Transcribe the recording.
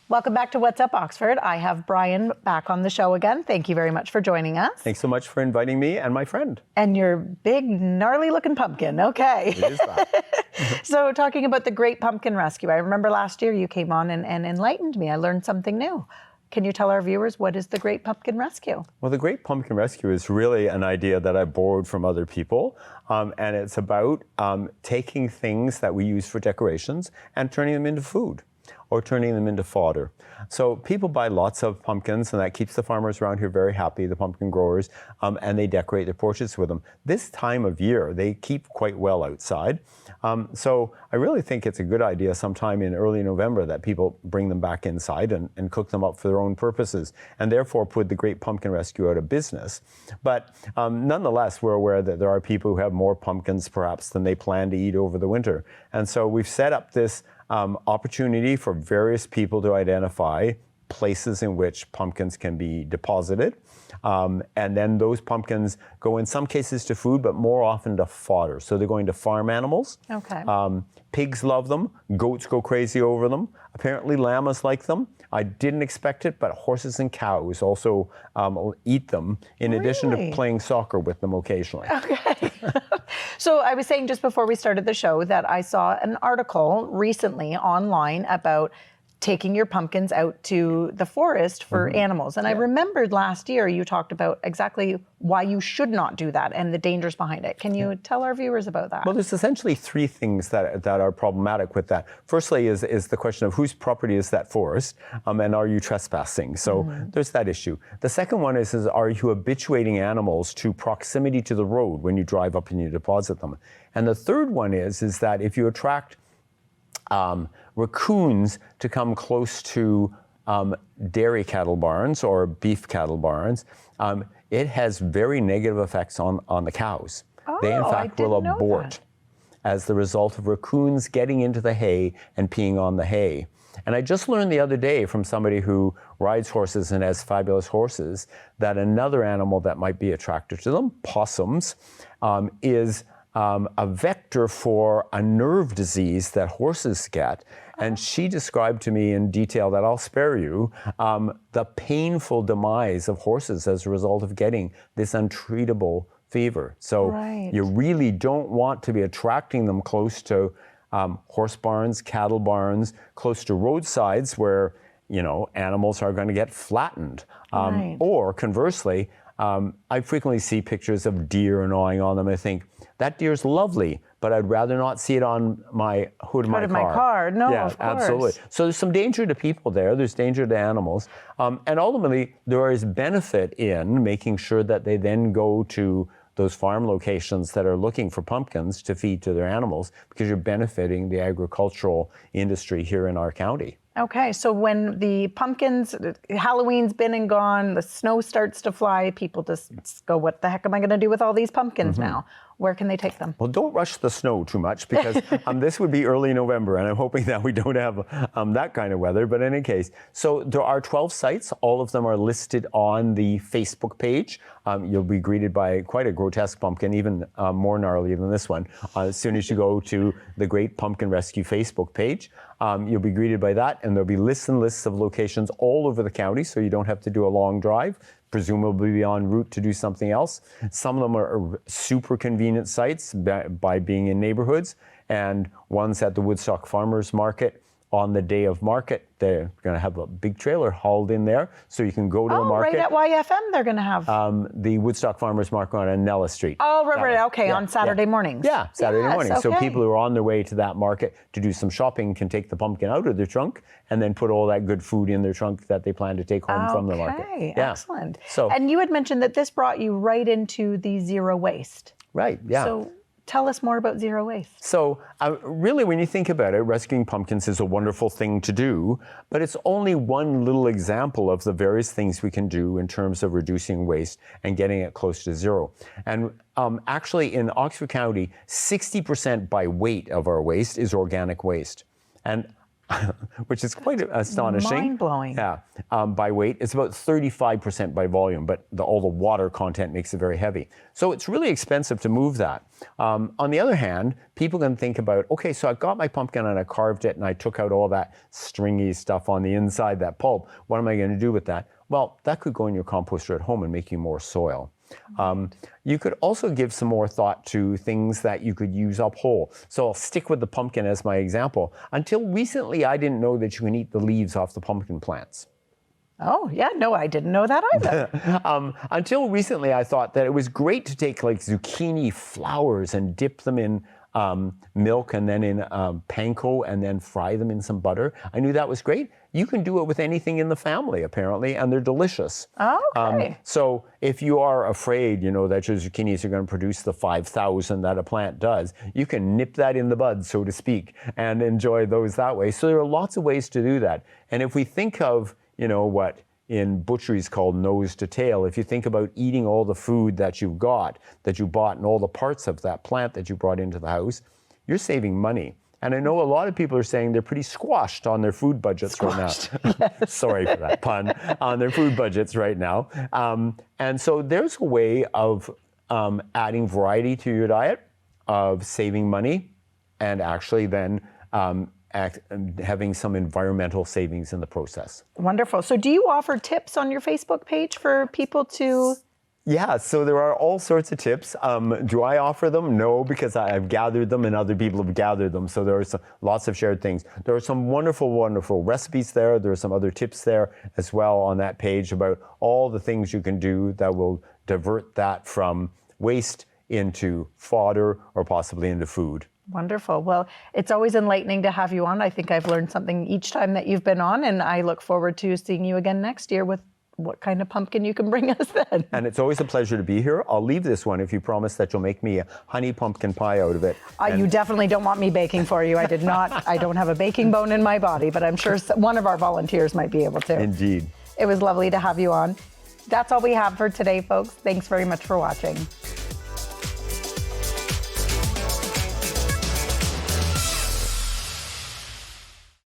Welcome back to What's Up Oxford. I have Brian back on the show again. Thank you very much for joining us. Thanks so much for inviting me and my friend. And your big, gnarly looking pumpkin. Okay. It is that. So talking about the Great Pumpkin Rescue, I remember last year you came on and enlightened me. I learned something new. Can you tell our viewers what is the Great Pumpkin Rescue? Well, the Great Pumpkin Rescue is really an idea that I borrowed from other people. And it's about taking things that we use for decorations and turning them into food, or turning them into fodder. So people buy lots of pumpkins, and that keeps the farmers around here very happy, the pumpkin growers, and they decorate their porches with them. This time of year, they keep quite well outside. So I really think it's a good idea sometime in early November that people bring them back inside and cook them up for their own purposes, and therefore put the Great Pumpkin Rescue out of business. But nonetheless, we're aware that there are people who have more pumpkins perhaps than they plan to eat over the winter. And so we've set up this opportunity for various people to identify places in which pumpkins can be deposited. And then those pumpkins go in some cases to food, but more often to fodder. So they're going to farm animals. Okay. Pigs love them. Goats go crazy over them. Apparently llamas like them. I didn't expect it, but horses and cows also eat them, in addition to playing soccer with them occasionally. Okay. So I was saying just before we started the show that I saw an article recently online about taking your pumpkins out to the forest for animals. And I remembered last year you talked about exactly why you should not do that and the dangers behind it. Can you tell our viewers about that? Well, there's essentially three things that are problematic with that. Firstly is the question of whose property is that forest, and are you trespassing? So there's that issue. The second one is are you habituating animals to proximity to the road when you drive up and you deposit them? And the third one is that if you attract raccoons to come close to dairy cattle barns or beef cattle barns, it has very negative effects on the cows. They in fact will abort as the result of raccoons getting into the hay and peeing on the hay. And I just learned the other day from somebody who rides horses and has fabulous horses that another animal that might be attracted to them, possums, is a vector for a nerve disease that horses get. And she described to me in detail, that I'll spare you, the painful demise of horses as a result of getting this untreatable fever. So you really don't want to be attracting them close to horse barns, cattle barns, close to roadsides where, you know, animals are going to get flattened. Or conversely, I frequently see pictures of deer gnawing on them. I think, that deer's lovely, but I'd rather not see it on my hood of my car. No, yeah, of course. Absolutely. So there's some danger to people there. There's danger to animals. And ultimately, there is benefit in making sure that they then go to those farm locations that are looking for pumpkins to feed to their animals, because you're benefiting the agricultural industry here in our county. Okay, so when the pumpkins, Halloween's been and gone, the snow starts to fly, people just go, what the heck am I going to do with all these pumpkins now? Where can they take them? Well, don't rush the snow too much, because this would be early November, and I'm hoping that we don't have that kind of weather. But in any case, so there are 12 sites. All of them are listed on the Facebook page. You'll be greeted by quite a grotesque pumpkin, even more gnarly than this one. As soon as you go to the Great Pumpkin Rescue Facebook page, you'll be greeted by that, and there'll be lists and lists of locations all over the county, so you don't have to do a long drive, presumably be en route to do something else. Some of them are super convenient sites by being in neighborhoods, and one's at the Woodstock Farmers Market. On the day of market, they're going to have a big trailer hauled in there, so you can go to the market. Oh, right at YFM they're going to have. The Woodstock Farmers Market on Nella Street. Oh, right, okay, on Saturday mornings. Yeah, Saturday morning. Okay. So people who are on their way to that market to do some shopping can take the pumpkin out of their trunk and then put all that good food in their trunk that they plan to take home from the market. Okay, yeah. Excellent. So, and you had mentioned that this brought you right into the zero waste. Right, yeah. So tell us more about zero waste. So really, when you think about it, rescuing pumpkins is a wonderful thing to do, but it's only one little example of the various things we can do in terms of reducing waste and getting it close to zero. And actually, in Oxford County, 60% by weight of our waste is organic waste. And which is quite astonishing. Mind-blowing. Yeah, by weight. It's about 35% by volume, but all the water content makes it very heavy. So it's really expensive to move that. On the other hand, people can think about, okay, so I got my pumpkin and I carved it and I took out all that stringy stuff on the inside, that pulp. What am I going to do with that? Well, that could go in your composter at home and make you more soil. You could also give some more thought to things that you could use up whole. So I'll stick with the pumpkin as my example. Until recently, I didn't know that you can eat the leaves off the pumpkin plants. Oh, yeah, no, I didn't know that either. Until recently, I thought that it was great to take like zucchini flowers and dip them in milk and then in panko and then fry them in some butter. I knew that was great. You can do it with anything in the family, apparently, and they're delicious. Okay. So if you are afraid, you know, that your zucchinis are going to produce the 5,000 that a plant does, you can nip that in the bud, so to speak, and enjoy those that way. So there are lots of ways to do that. And if we think of, you know, what in butchery is called nose to tail, if you think about eating all the food that you got, that you bought, and all the parts of that plant that you brought into the house, you're saving money. And I know a lot of people are saying they're pretty squashed on their food budgets right now. Yes. Sorry for that pun, on their food budgets right now. And so there's a way of adding variety to your diet, of saving money, and actually then having some environmental savings in the process. Wonderful. So do you offer tips on your Facebook page for people to... Yeah, so there are all sorts of tips. Do I offer them? No, because I've gathered them and other people have gathered them. So there are lots of shared things. There are some wonderful, wonderful recipes there. There are some other tips there as well on that page about all the things you can do that will divert that from waste into fodder or possibly into food. Wonderful. Well, it's always enlightening to have you on. I think I've learned something each time that you've been on, and I look forward to seeing you again next year with what kind of pumpkin you can bring us then. And it's always a pleasure to be here. I'll leave this one if you promise that you'll make me a honey pumpkin pie out of it. You definitely don't want me baking for you. I don't have a baking bone in my body, but I'm sure one of our volunteers might be able to. Indeed. It was lovely to have you on. That's all we have for today, folks. Thanks very much for watching.